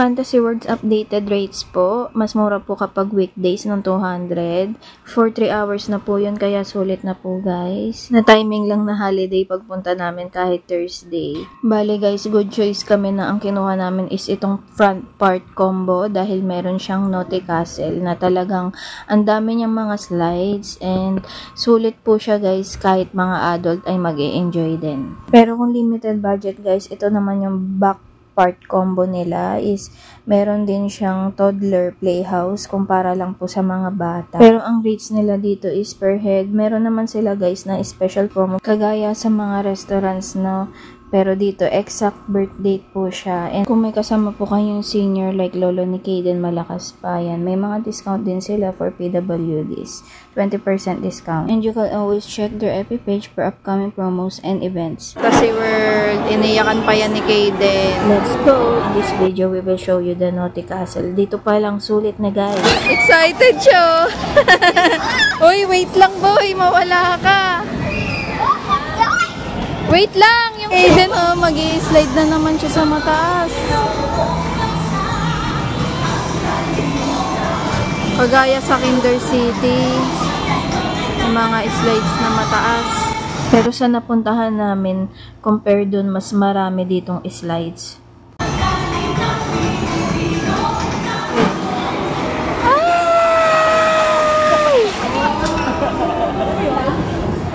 Fantasy Worlds updated rates po. Mas mura po kapag weekdays ng 200. For 3 hours na po yun, kaya sulit na po guys. Na timing lang na holiday pagpunta namin kahit Thursday. Bale guys, good choice kami na ang kinuha namin is itong front part combo dahil meron siyang Naughty Castle na talagang ang dami niyang mga slides and sulit po siya guys kahit mga adult ay mag-e-enjoy din. Pero kung limited budget guys, ito naman yung back part combo nila is meron din siyang toddler playhouse kumpara lang po sa mga bata. Pero ang rates nila dito is per head. Meron naman sila guys na special promo kagaya sa mga restaurants no. Pero dito, exact birth date po siya. And kung may kasama po kayong senior like lolo ni Kaden, malakas pa yan. May mga discount din sila for PWDs. 20% discount. And you can always check their FB page for upcoming promos and events. Kasi iniyakan pa yan ni Kaden. Let's go! In this video, we will show you the Naughty Castle. Dito pa lang sulit na guys. Excited siya! Uy, wait lang boy! Mawala ka! Wait lang! Yung Aiden, oh, mag-i-slide na naman siya sa mataas. Kagaya sa Kinder City, yung mga slides na mataas. Pero sa napuntahan namin, compare dun, mas marami ditong slides.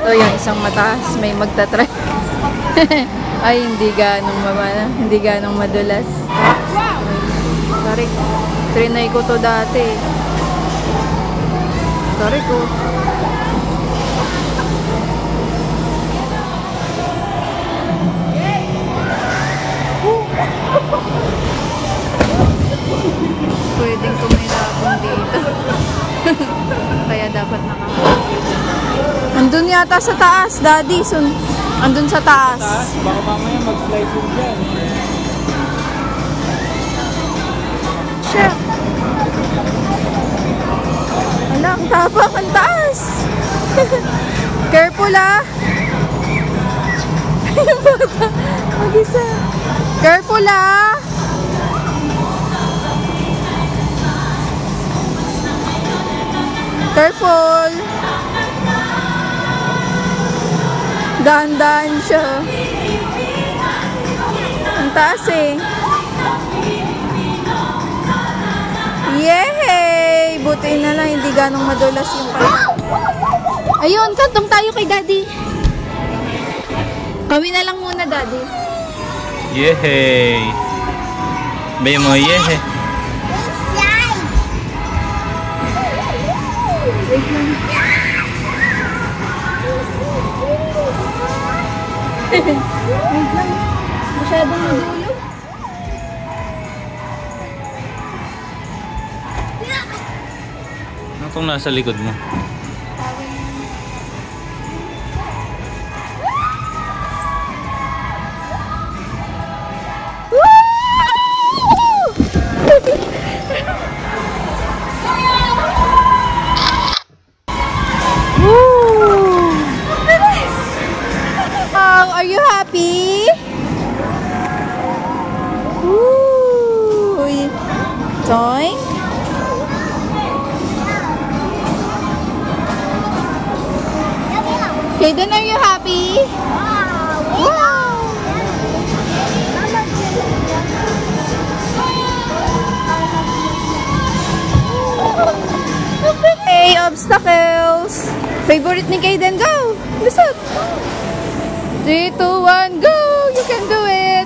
Ito yung isang mataas, may magtatry. Ay, hindi ganong madulas. Sorry. Trinay ko to dati. Sorry ko. Pwedeng kumilapon dito. Kaya dapat andun yata sa taas, daddy. Andun sa taas. Baka mamaya mag-slide yun dyan. Siya. Wala, ang tapang, ang taas. Careful ah. Mag-isa. Careful ah. Careful. Dahan-dahan siya. Ang taas eh. Yay! Buti na lang, hindi ganong madulas yung pala. Ayun, kantong tayo kay daddy. Kami na lang muna, daddy. Yay! May mga yay. Wait lang. Wait lang. Masyadong madulo. Ano itong nasa likod mo? Are you happy? Ooh. Toink. Kaden, are you happy? Wow. Hey, obstacles. Favorite ni Kaden, go. Lusot. 3, 2, 1, go! You can do it!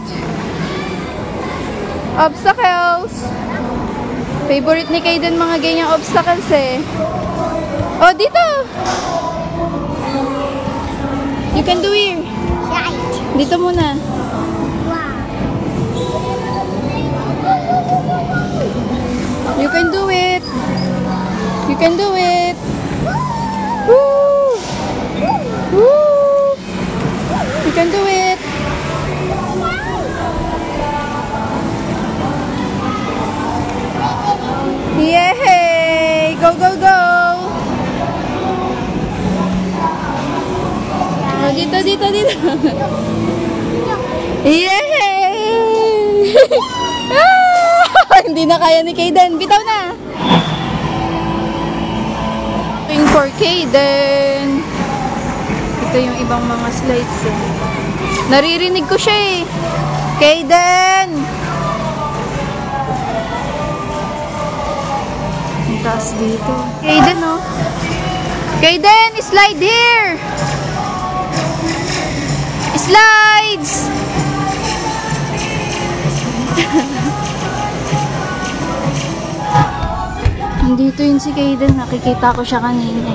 Obstacles! Favorite ni Kaden mga ganyang obstacles eh. Oh, dito! You can do it! Dito muna. You can do it! You can do it! Woo! Woo! You can do it! Yay! Go, go, go! Oh, dito, dito, dito! Yay! Hindi na kaya ni Kaden. Bitaw na! Waiting for Kaden. Ito yung ibang mga slides eh. Naririnig ko siya eh. Kaden! Ang taas dito. Kaden oh. Kaden, slide here! Slides! Nandito yun si Kaden. Nakikita ko siya kanina.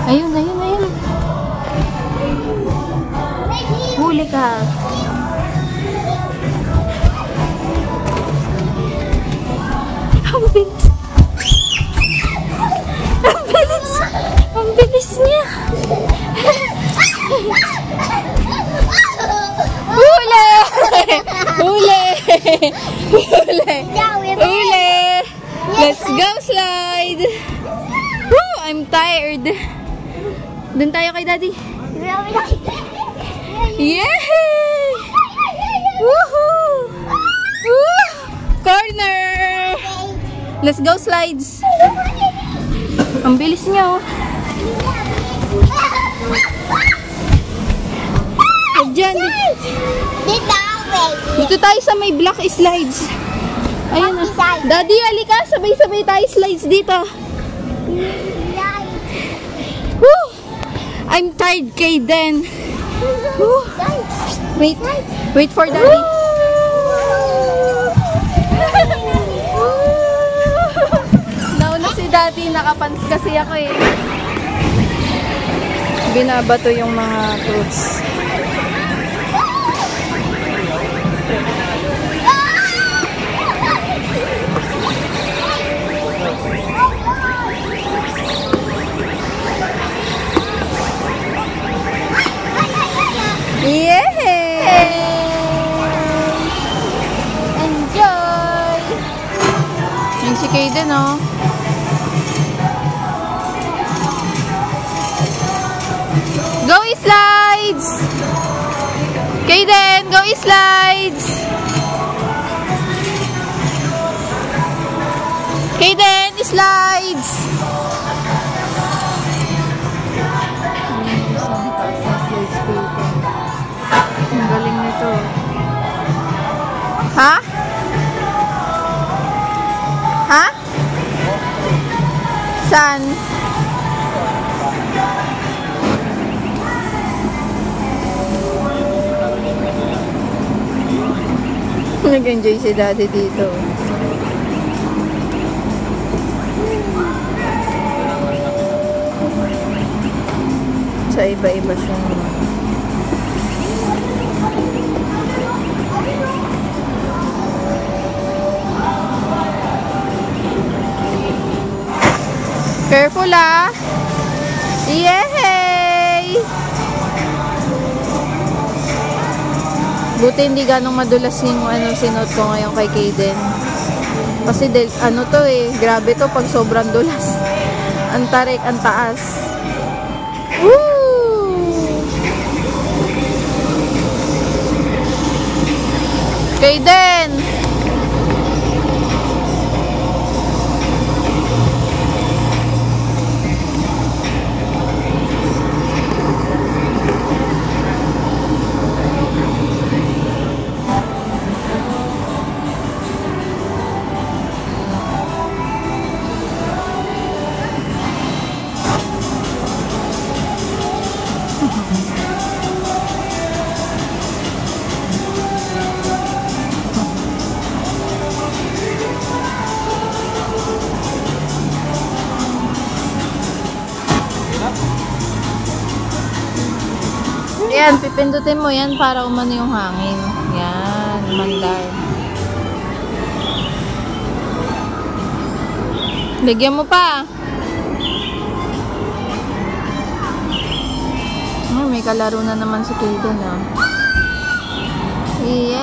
Ayun, ayun, ayun. Huli ka. Ang bilis. Ang bilis. Ang bilis niya. Huli! Huli! Huli! Huli! Let's go slide! Woo! I'm tired. Doon tayo kay Daddy. Yay! Woohoo! Woo! Corner! Let's go slides! Ang bilis niya oh. Diyan. Dito tayo sa may block slides. Ayun na. Daddy, halika. Sabay-sabay tayo slides dito. Woo! I'm tired, Kaden. Woo! Wait. Wait for Daddy. Nauna si Daddy. Nakapants kasi ako eh. Binabato yung mga fruits. Yay! Enjoy! Yung si Kaden, oh. Go slides! Kaden, go slides! Kaden, slides! Ang galing nito. Ha? Ha? Saan? Nag-enjoy si Daddy dito. Sa iba-iba siya. Careful ah! Yay! Buti hindi ganong madulas yung sinuot ko ngayon kay Kaden. Kasi ano to eh, grabe to pag sobrang dulas. Ang tarik, ang taas. Woo! Kaden! Yan, pipindutin mo yan para umano yung hangin. Yan, mandar. Bigyan mo pa. May kalaro na naman si Kaden, ah. Yay!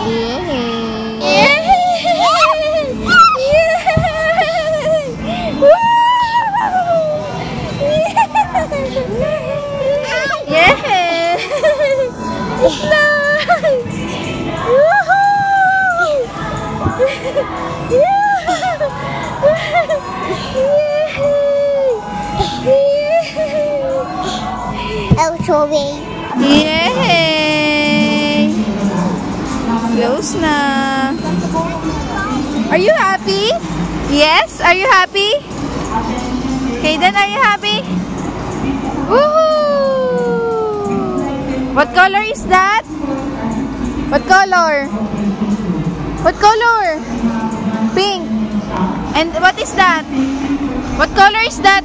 Yeah! Showing. Yay! Close na. Are you happy? Yes? Are you happy? Kaden, are you happy? Woohoo! What color is that? What color? What color? Pink. And what is that? What color is that?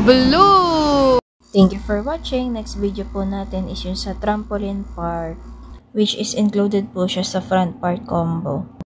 Blue. Thank you for watching. Next video po natin is yung sa trampoline park, which is included po siya sa front part combo.